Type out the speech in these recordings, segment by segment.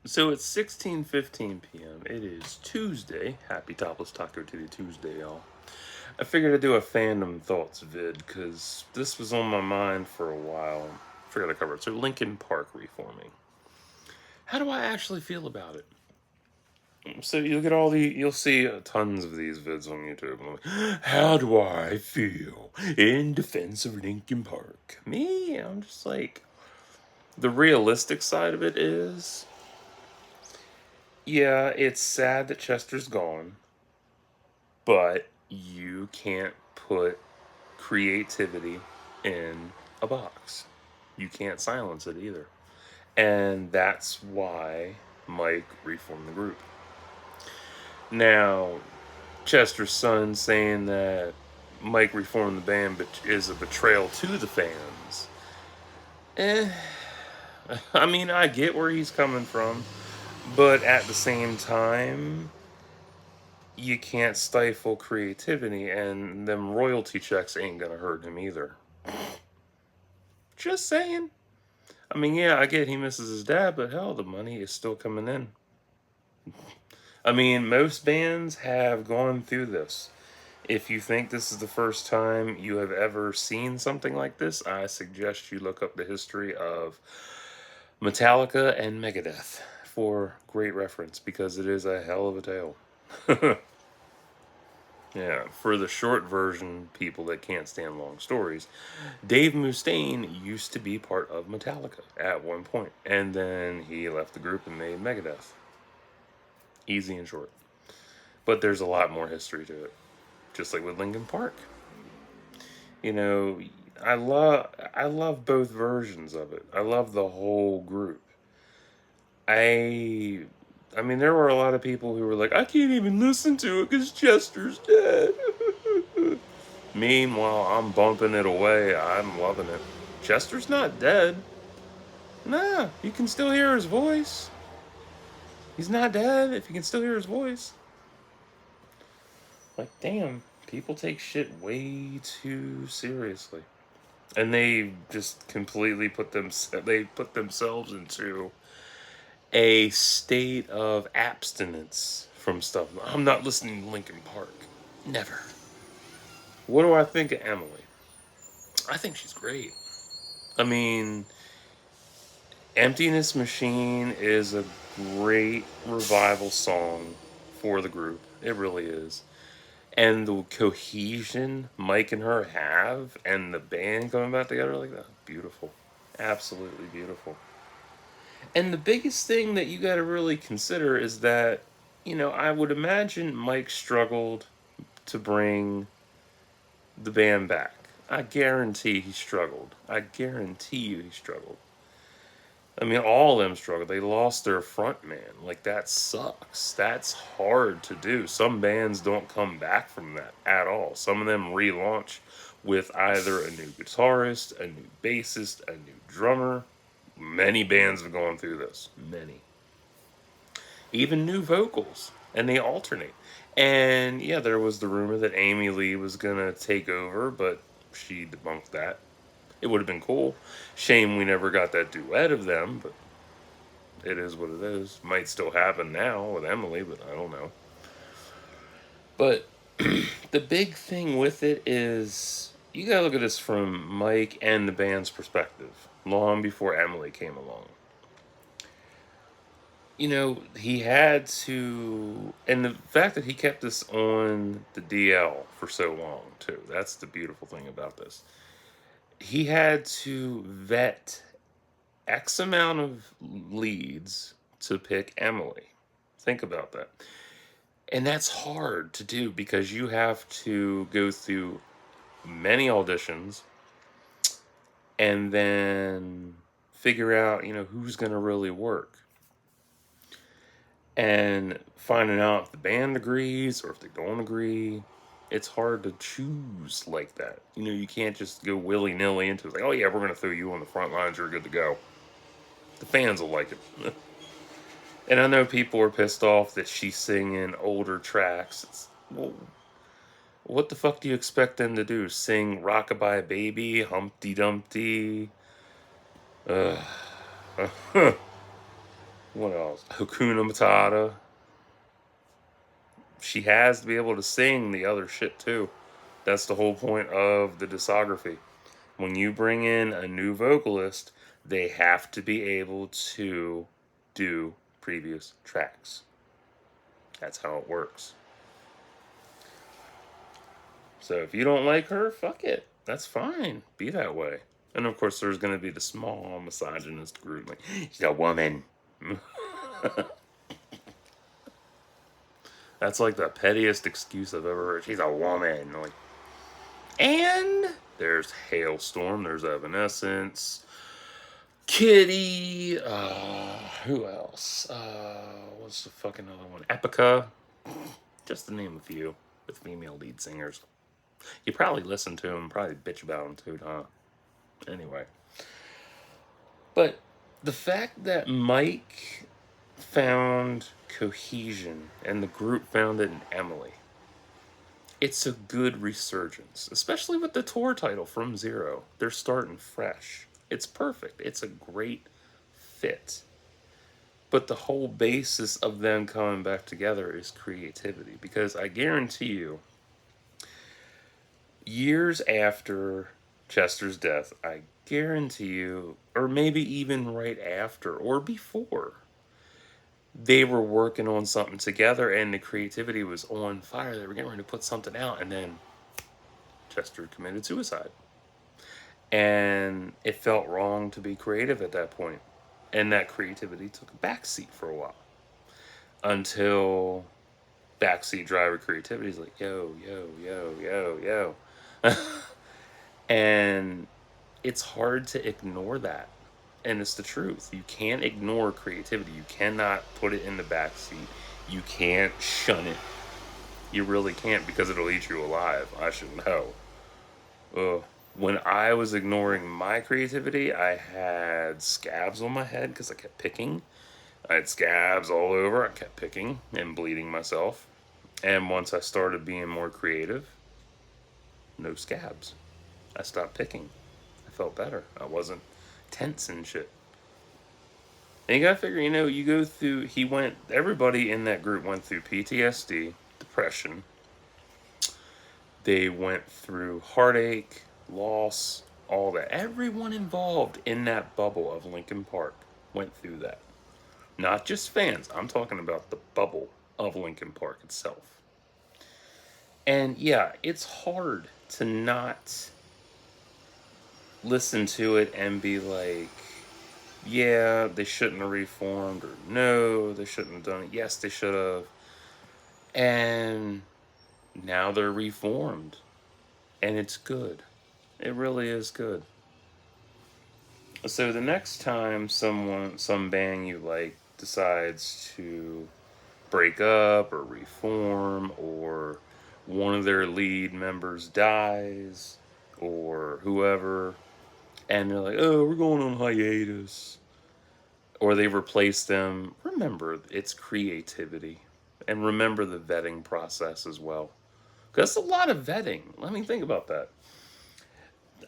So it's 16:15 p.m. It is Tuesday. Happy Topless Taco Tuesday, y'all. I figured I'd do a fandom thoughts vid because this was on my mind for a while. Figured I'd cover it. So Linkin Park reforming. How do I actually feel about it? So you get you'll see tons of these vids on YouTube. I'm like, how do I feel in defense of Linkin Park? Me, I'm just like, the realistic side of it is, yeah, it's sad that Chester's gone, but you can't put creativity in a box. You can't silence it either. And that's why Mike reformed the group. Now, Chester's son saying that Mike reformed the band but is a betrayal to the fans. Eh, I mean, I get where he's coming from, but at the same time, you can't stifle creativity, and them royalty checks ain't gonna hurt him either. Just saying. I mean, yeah, I get he misses his dad, but hell, the money is still coming in. I mean, most bands have gone through this. If you think this is the first time you have ever seen something like this, I suggest you look up the history of Metallica and Megadeth for great reference because it is a hell of a tale. Yeah, for the short version, people that can't stand long stories, Dave Mustaine used to be part of Metallica at one point, and then he left the group and made Megadeth. Easy and short. But there's a lot more history to it, just like with Linkin Park. You know, I love both versions of it. I love the whole group. I I mean, there were a lot of people who were like, I can't even listen to it because Chester's dead. Meanwhile, I'm bumping it away. I'm loving it. Chester's not dead. Nah, you can still hear his voice. He's not dead if you can still hear his voice. Like, damn, people take shit way too seriously. And they just completely they put themselves into a state of abstinence from stuff. I'm not listening to Linkin Park. Never. What do I think of Emily? I think she's great. I mean, Emptiness Machine is a great revival song for the group. It really is. And the cohesion Mike and her have, and the band coming back together like that, beautiful. Absolutely beautiful. And the biggest thing that you got to really consider is that, I would imagine Mike struggled to bring the band back. I guarantee he struggled. I guarantee you he struggled. I mean, all of them struggled. They lost their front man. Like, that sucks. That's hard to do. Some bands don't come back from that at all. Some of them relaunch with either a new guitarist, a new bassist, a new drummer. Many bands have gone through this. Many. Even new vocals. And they alternate. And yeah, there was the rumor that Amy Lee was going to take over, but she debunked that. It would have been cool. Shame we never got that duet of them, but it is what it is. Might still happen now with Emily, but I don't know. But the big thing with it is you gotta look at this from Mike and the band's perspective, long before Emily came along. He had to, and the fact that he kept this on the DL for so long, too. That's the beautiful thing about this. He had to vet X amount of leads to pick Emily. Think about that. And that's hard to do because you have to go through many auditions and then figure out, who's going to really work. And finding out if the band agrees or if they don't agree, it's hard to choose like that. You can't just go willy nilly into it. Like, oh yeah, we're going to throw you on the front lines. You're good to go. The fans will like it. And I know people are pissed off that she's singing older tracks. Well, what the fuck do you expect them to do? Sing Rockabye Baby, Humpty Dumpty? Ugh. What else? Hakuna Matata. She has to be able to sing the other shit too. That's the whole point of the discography. When you bring in a new vocalist, they have to be able to do previous tracks. That's how it works. So if you don't like her, fuck it. That's fine. Be that way. And of course, there's going to be the small misogynist group like, she's a woman. That's like the pettiest excuse I've ever heard. She's a woman. Like, and there's Hailstorm, there's Evanescence, Kitty, who else? What's the fucking other one? Epica. Just to name a few with female lead singers. You probably listen to them, probably bitch about them too, huh? Anyway. But the fact that Mike found cohesion and the group found it in Emily, it's a good resurgence, especially with the tour title From Zero. They're starting fresh. It's perfect. It's a great fit. But the whole basis of them coming back together is creativity. Because I guarantee you, years after Chester's death, I guarantee you, or maybe even right after or before, they were working on something together and the creativity was on fire. They were getting ready to put something out, and then Chester committed suicide. And it felt wrong to be creative at that point. And that creativity took a backseat for a while. Until backseat driver creativity is like, yo, yo, yo, yo, yo. And it's hard to ignore that. And it's the truth. You can't ignore creativity. You cannot put it in the backseat. You can't shun it. You really can't, because it'll eat you alive. I should know. When I was ignoring my creativity, I had scabs on my head because I kept picking. I had scabs all over. I kept picking and bleeding myself. And once I started being more creative, no scabs. I stopped picking. I felt better. I wasn't tense and shit. And you gotta figure, you go through, everybody in that group went through PTSD, depression. They went through heartache, loss, all that. Everyone involved in that bubble of Linkin Park went through that. Not just fans. I'm talking about the bubble of Linkin Park itself. And yeah, it's hard to not listen to it and be like, yeah, they shouldn't have reformed, or no, they shouldn't have done it. Yes, they should have. And now they're reformed. And it's good. It really is good. So the next time some band you like decides to break up or reform, or one of their lead members dies, or whoever, and they're like, oh, we're going on hiatus, or they replace them, remember it's creativity. And remember the vetting process as well. Because that's a lot of vetting. Let me think about that.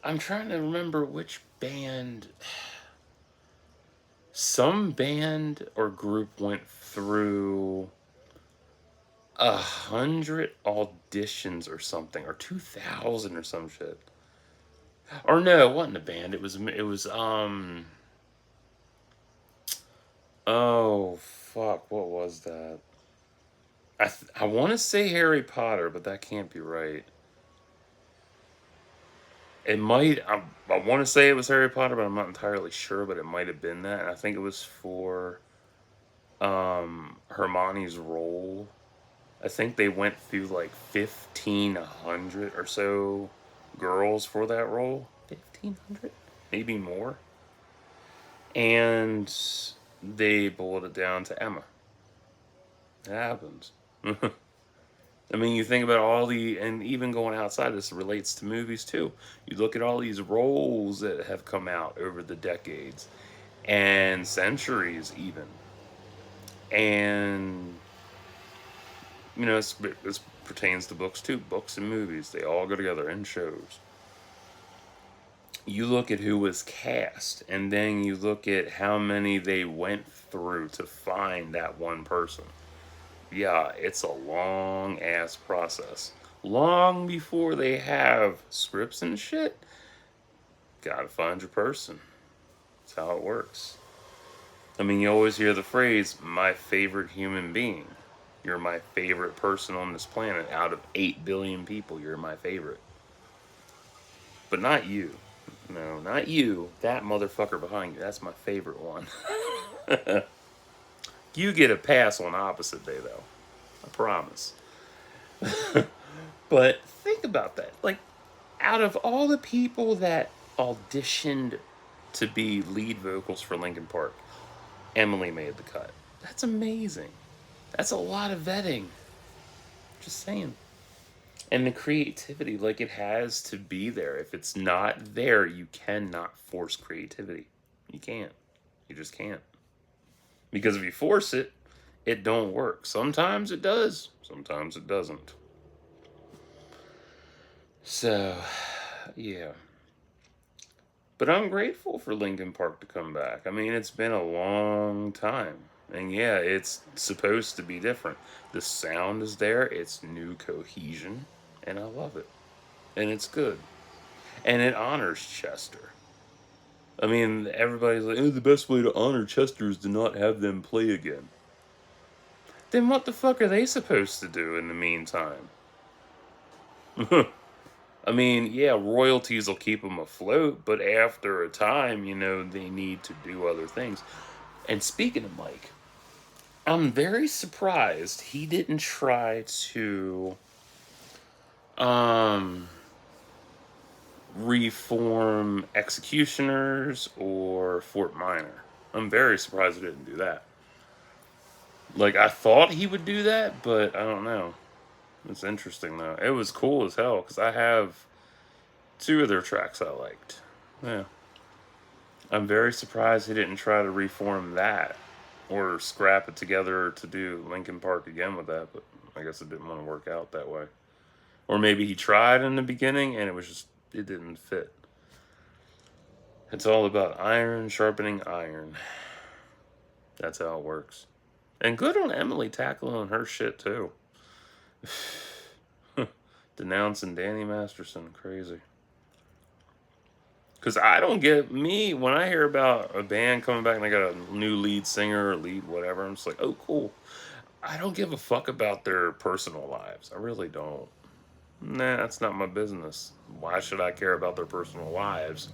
I'm trying to remember which band. Some band or group went through 100 auditions or something, or 2,000 or some shit. Or no, it wasn't a band. It was oh fuck, what was that? I want to say Harry Potter, but that can't be right. It might. I want to say it was Harry Potter, but I'm not entirely sure. But it might have been that. And I think it was for Hermione's role. I think they went through like 1,500 or so girls for that role. 1,500, maybe more. And they boiled it down to Emma. It happens. I mean, you think about and even going outside, this relates to movies too. You look at all these roles that have come out over the decades and centuries, even. And, this pertains to books too. Books and movies, they all go together, and shows. you look at who was cast, and then you look at how many they went through to find that one person. Yeah, it's a long ass process. Long before they have scripts and shit, gotta find your person. That's how it works. I mean, you always hear the phrase, my favorite human being. You're my favorite person on this planet. Out of 8 billion people, you're my favorite. But not you. No, not you. That motherfucker behind you. That's my favorite one. You get a pass on opposite day, though. I promise. But think about that. Like, out of all the people that auditioned to be lead vocals for Linkin Park, Emily made the cut. That's amazing. That's a lot of vetting. Just saying. And the creativity, like, it has to be there. If it's not there, you cannot force creativity. You can't. You just can't. Because if you force it, it don't work. Sometimes it does. Sometimes it doesn't. So, yeah. But I'm grateful for Linkin Park to come back. I mean, it's been a long time. And yeah, it's supposed to be different. The sound is there, it's new cohesion, and I love it. And it's good. And it honors Chester. I mean, everybody's like, oh, the best way to honor Chester is to not have them play again. Then what the fuck are they supposed to do in the meantime? I mean, yeah, royalties will keep them afloat, but after a time, you know, they need to do other things. And speaking of Mike, I'm very surprised he didn't try to reform Executioners or Fort Minor. I'm very surprised he didn't do that. Like, I thought he would do that, but I don't know. It's interesting, though. It was cool as hell, because I have 2 of their tracks I liked. Yeah. I'm very surprised he didn't try to reform that or scrap it together to do Linkin Park again with that, but I guess it didn't want to work out that way. Or maybe he tried in the beginning and it didn't fit. It's all about iron sharpening iron. That's how it works. And good on Emily tackling her shit too. Denouncing Danny Masterson. Crazy. Because I don't get me, when I hear about a band coming back and they got a new lead singer or lead whatever, I'm just like, oh, cool. I don't give a fuck about their personal lives. I really don't. Nah, that's not my business. Why should I care about their personal lives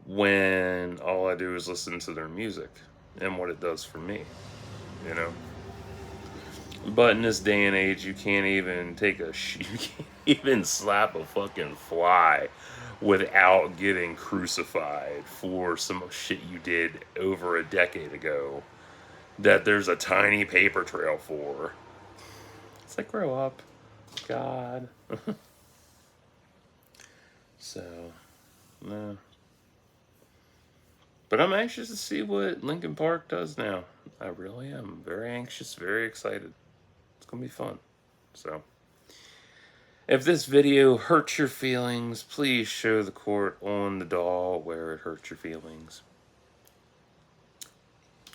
when all I do is listen to their music and what it does for me, you know? But in this day and age, you can't even you can't even slap a fucking fly without getting crucified for some shit you did over a decade ago that there's a tiny paper trail for. It's like, grow up. God. So, no. But I'm anxious to see what Linkin Park does now. I really am. Very anxious, very excited. It's going to be fun. So, if this video hurts your feelings, please show the court on the doll where it hurts your feelings.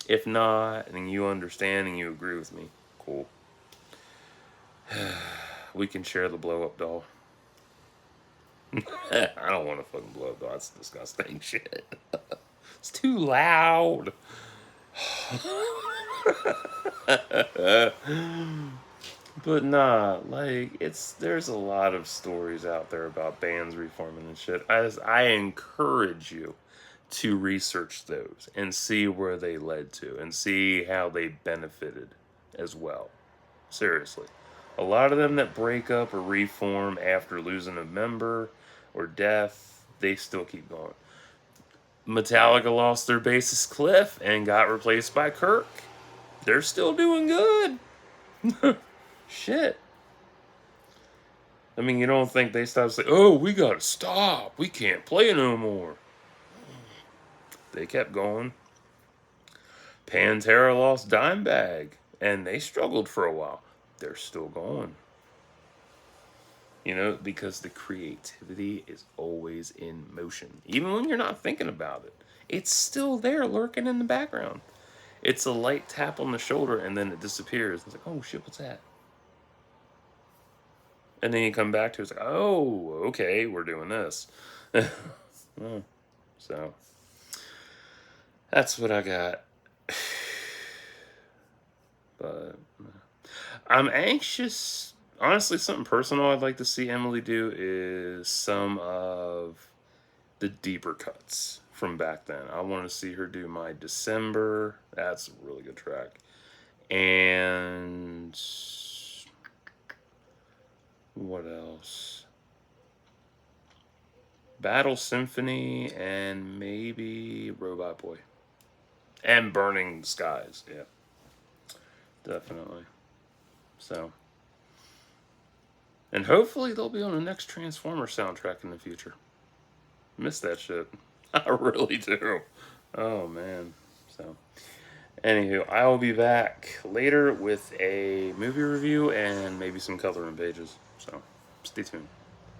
If not, and you understand and you agree with me, cool. We can share the blow up doll. I don't want to fucking blow up doll. That's disgusting shit. It's too loud. But nah, like, there's a lot of stories out there about bands reforming and shit. As I encourage you to research those and see where they led to and see how they benefited as well. Seriously. A lot of them that break up or reform after losing a member or death, they still keep going. Metallica lost their bassist Cliff and got replaced by Kirk. They're still doing good. Shit. I mean, you don't think they stopped saying, oh, we gotta stop. We can't play no more. They kept going. Pantera lost Dimebag, and they struggled for a while. They're still going. You know, because the creativity is always in motion. Even when you're not thinking about it, it's still there lurking in the background. It's a light tap on the shoulder and then it disappears. It's like, oh shit, what's that? And then you come back to it, it's like, oh, okay, we're doing this. So that's what I got. But I'm anxious. Honestly, something personal I'd like to see Emily do is some of the deeper cuts from back then. I want to see her do My December. That's a really good track. And what else? Battle Symphony and maybe Robot Boy. And Burning Skies. Yeah, definitely. So, and hopefully they'll be on the next Transformer soundtrack in the future. Miss that shit. I really do. Oh man. So, anywho, I will be back later with a movie review and maybe some coloring pages. So, stay tuned.